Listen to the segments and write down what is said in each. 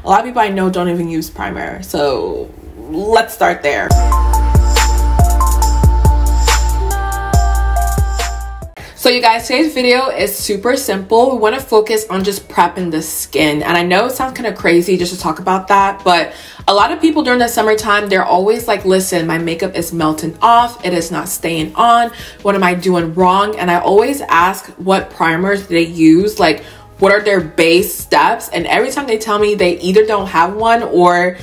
A lot of people I know don't even use primer, so let's start there. So you guys, today's video is super simple. We want to focus on just prepping the skin, and I know it sounds kind of crazy just to talk about that, but a lot of people during the summertime, they're always like, listen, my makeup is melting off, it is not staying on, what am I doing wrong? And I always ask what primers they use, like what are their base steps, and every time they tell me they either don't have one or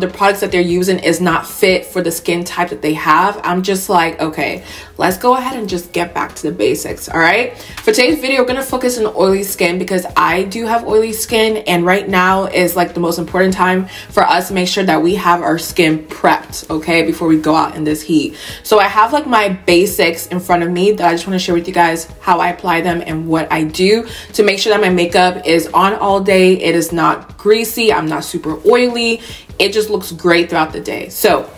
the products that they're using is not fit for the skin type that they have. I'm just like, okay, let's go ahead and just get back to the basics. All right, for today's video, we're gonna focus on oily skin because I do have oily skin, and right now is like the most important time for us to make sure that we have our skin prepped, okay, before we go out in this heat. So I have like my basics in front of me that I just want to share with you guys how I apply them and what I do to make sure that my makeup is on all day, it is not greasy, I'm not super oily, it just looks great throughout the day. So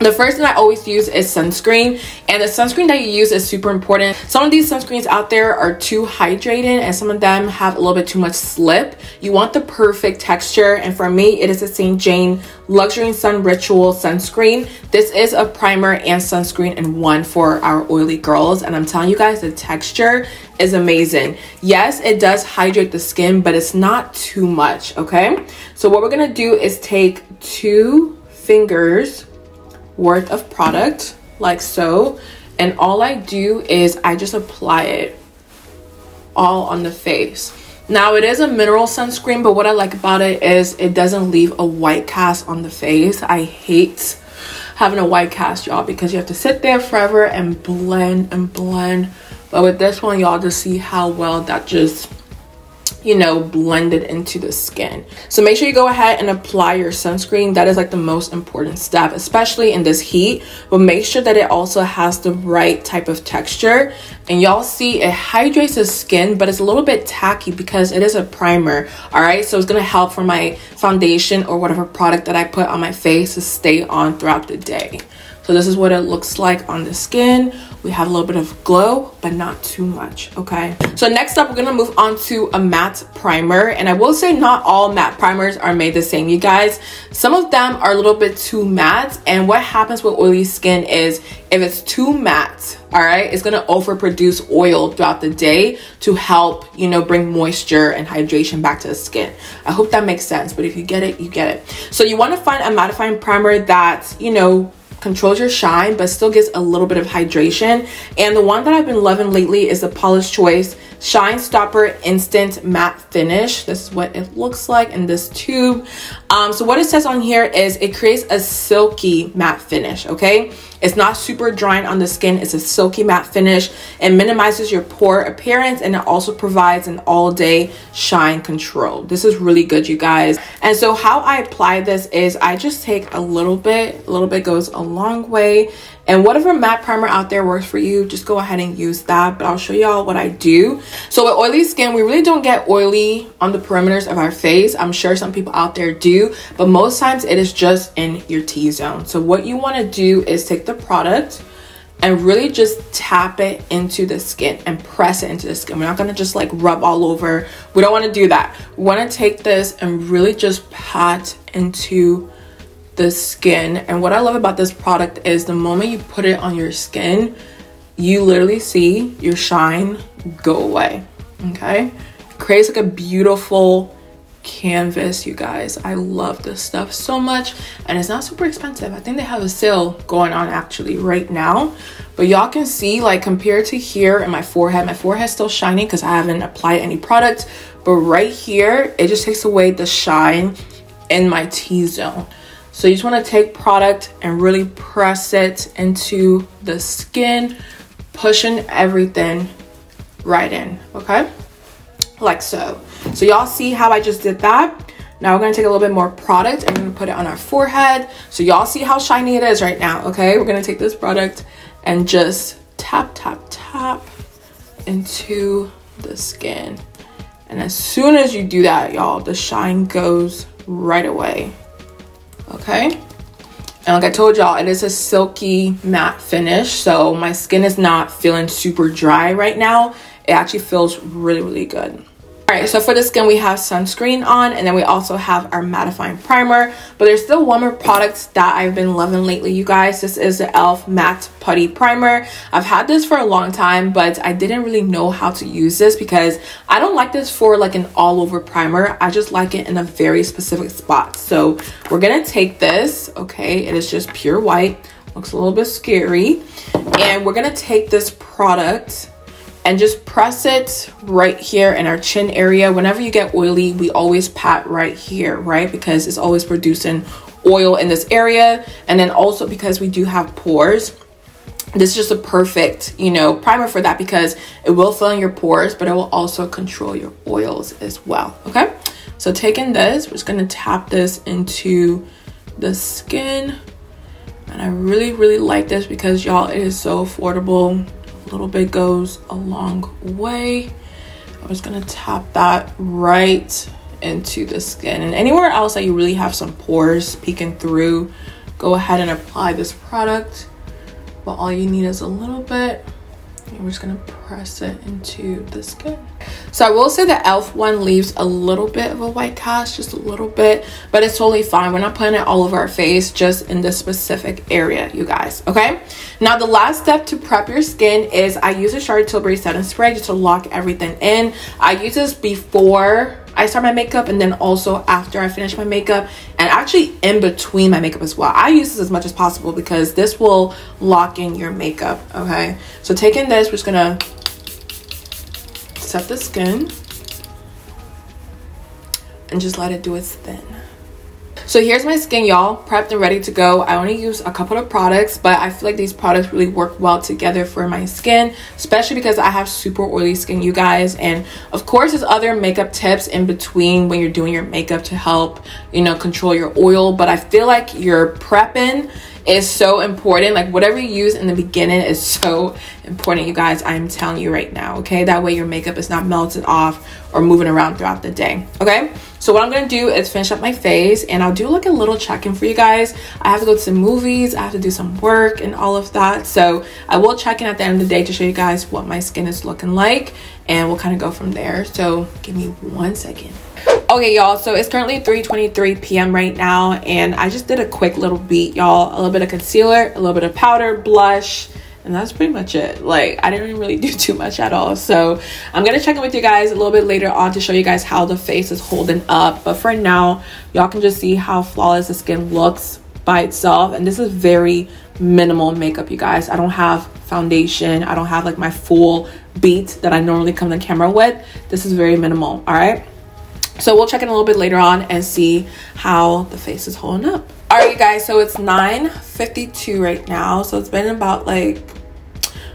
the first thing I always use is sunscreen, and the sunscreen that you use is super important. Some of these sunscreens out there are too hydrating and some of them have a little bit too much slip. You want the perfect texture, and for me it is the St. Jane Luxury Sun Ritual sunscreen. This is a primer and sunscreen in one for our oily girls, and I'm telling you guys, the texture is amazing. Yes, it does hydrate the skin, but it's not too much, okay? So what we're gonna do is take 2 fingers worth of product like so, and all I do is I just apply it all on the face. Now it is a mineral sunscreen, but what I like about it is it doesn't leave a white cast on the face. I hate having a white cast, y'all, because you have to sit there forever and blend and blend, but with this one, y'all just see how well that just, you know, blended into the skin. So make sure you go ahead and apply your sunscreen. That is like the most important step, especially in this heat, but make sure that it also has the right type of texture. And y'all see it hydrates the skin, but it's a little bit tacky because it is a primer. All right, so it's gonna help for my foundation or whatever product that I put on my face to stay on throughout the day. So this is what it looks like on the skin. We have a little bit of glow, but not too much, okay? So next up, we're gonna move on to a matte primer. And I will say not all matte primers are made the same, you guys. Some of them are a little bit too matte, and what happens with oily skin is if it's too matte, all right, it's gonna overproduce oil throughout the day to help, you know, bring moisture and hydration back to the skin. I hope that makes sense, but if you get it, you get it. So you wanna find a mattifying primer that, you know, controls your shine but still gives a little bit of hydration, and the one that I've been loving lately is the Paula's Choice Shine Stopper Instant Matte Finish. This is what it looks like in this tube. So what it says on here is it creates a silky matte finish, okay? It's not super drying on the skin, it's a silky matte finish. It minimizes your pore appearance, and it also provides an all-day shine control. This is really good, you guys. And so how I apply this is I just take a little bit goes a long way, and whatever matte primer out there works for you, just go ahead and use that, but I'll show y'all what I do. So with oily skin, we really don't get oily on the perimeters of our face. I'm sure some people out there do, but most times it is just in your T-zone. So what you want to do is take the product and really just tap it into the skin and press it into the skin. We're not going to just like rub all over. We don't want to do that. We want to take this and really just pat into the skin. And what I love about this product is the moment you put it on your skin, you literally see your shine go away, okay? It creates like a beautiful canvas, you guys. I love this stuff so much, and it's not super expensive. I think they have a sale going on actually right now, but y'all can see, like, compared to here in my forehead's still shiny because I haven't applied any product, but right here it just takes away the shine in my T-zone. So you just want to take product and really press it into the skin, pushing everything right in, okay? Like so. So y'all see how I just did that? Now we're going to take a little bit more product and we're going to put it on our forehead. So y'all see how shiny it is right now, okay? We're going to take this product and just tap, tap, tap into the skin. And as soon as you do that, y'all, the shine goes right away. Okay, and like I told y'all, it is a silky matte finish, so my skin is not feeling super dry right now. It actually feels really, really good. All All right, so for the skin, we have sunscreen on, and then we also have our mattifying primer. But there's still one more product that I've been loving lately, you guys. This is the e.l.f. Matte Putty Primer. I've had this for a long time, but I didn't really know how to use this because I don't like this for like an all-over primer. I just like it in a very specific spot. So we're gonna take this, okay? It is just pure white. Looks a little bit scary. And we're gonna take this product and just press it right here in our chin area. Whenever you get oily, we always pat right here, right? Because it's always producing oil in this area. And then also because we do have pores, this is just a perfect, you know, primer for that, because it will fill in your pores, but it will also control your oils as well, okay? So taking this, we're just gonna tap this into the skin. And I really, really like this because, y'all, it is so affordable. A little bit goes a long way. I'm just gonna tap that right into the skin, and anywhere else that you really have some pores peeking through, go ahead and apply this product. But all you need is a little bit, and we're just gonna press it into the skin. So I will say the e.l.f. one leaves a little bit of a white cast, just a little bit, but it's totally fine. We're not putting it all over our face, just in this specific area, you guys, okay? Now the last step to prep your skin is I use a Charlotte Tilbury setting spray just to lock everything in. I use this before I start my makeup and then also after I finish my makeup, and actually in between my makeup as well. I use this as much as possible because this will lock in your makeup, okay? So taking this, we're just gonna set the skin and just let it do its thing. So here's my skin, y'all, prepped and ready to go. I only use a couple of products, but I feel like these products really work well together for my skin, especially because I have super oily skin, you guys. And of course, there's other makeup tips in between when you're doing your makeup to help, you know, control your oil. But I feel like your prepping is so important. Like whatever you use in the beginning is so important, you guys. I'm telling you right now, okay? That way your makeup is not melted off or moving around throughout the day, okay? So what I'm gonna do is finish up my face, and I'll do like a little check-in for you guys. I have to go to some movies, I have to do some work and all of that. So I will check in at the end of the day to show you guys what my skin is looking like, and we'll kind of go from there. So give me 1 second. Okay, y'all, so it's currently 3:23 p.m. right now, and I just did a quick little beat, y'all. A little bit of concealer, a little bit of powder, blush, and that's pretty much it. Like, I didn't really do too much at all. So I'm gonna check in with you guys a little bit later on to show you guys how the face is holding up. But for now, y'all can just see how flawless the skin looks by itself. And this is very minimal makeup, you guys. I don't have foundation. I don't have like my full beat that I normally come to the camera with. This is very minimal, all right? So we'll check in a little bit later on and see how the face is holding up. All right, you guys, so it's 9:52 right now. So it's been about like,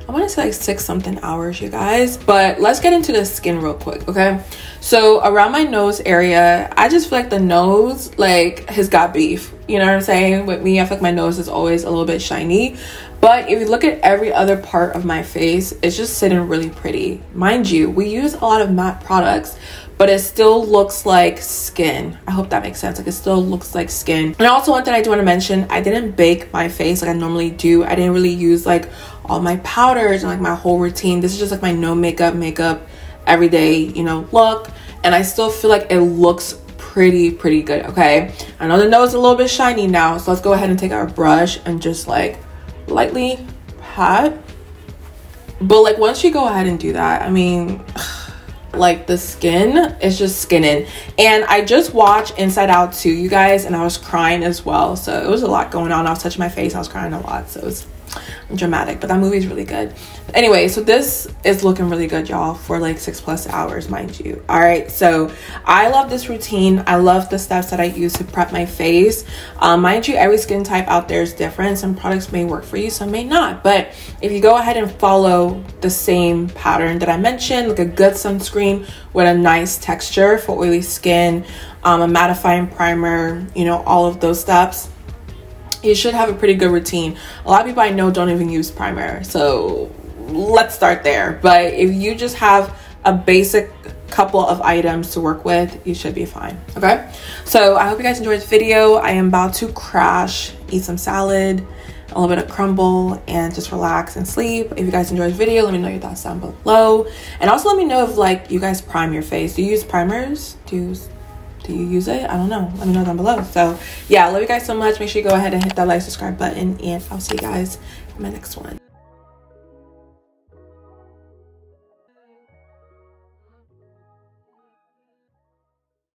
I want to say like 6 something hours, you guys. But let's get into the skin real quick, okay? So around my nose area, I just feel like the nose like has got beef. You know what I'm saying? With me, I feel like my nose is always a little bit shiny. But if you look at every other part of my face, it's just sitting really pretty. Mind you, we use a lot of matte products, but it still looks like skin. I hope that makes sense. Like, it still looks like skin. And also, one thing I do want to mention, I didn't bake my face like I normally do. I didn't really use like all my powders and like my whole routine. This is just like my no makeup everyday, you know, look. And I still feel like it looks pretty good, okay? I know the nose is a little bit shiny now, so let's go ahead and take our brush and just like lightly pat. But like once you go ahead and do that, I mean, like the skin is just skinning. And I just watched Inside Out 2, you guys, and I was crying as well. So it was a lot going on. I was touching my face, I was crying a lot, so it was dramatic, but that movie is really good. Anyway, so this is looking really good, y'all, for like 6+ hours, mind you. All right, so I love this routine. I love the steps that I use to prep my face. Mind you, every skin type out there is different. Some products may work for you, some may not. But if you go ahead and follow the same pattern that I mentioned, like a good sunscreen with a nice texture for oily skin, a mattifying primer, you know, all of those steps, you should have a pretty good routine. A lot of people I know don't even use primer, so let's start there. But if you just have a basic couple of items to work with, you should be fine, okay? So I hope you guys enjoyed this video. I am about to crash, eat some salad, a little bit of crumble and just relax and sleep. If you guys enjoyed the video, let me know your thoughts down below. And also let me know if like you guys prime your face. Do you use primers? Do you use it? I don't know. Let me know down below. So yeah, I love you guys so much. Make sure you go ahead and hit that like, subscribe button, and I'll see you guys in my next one.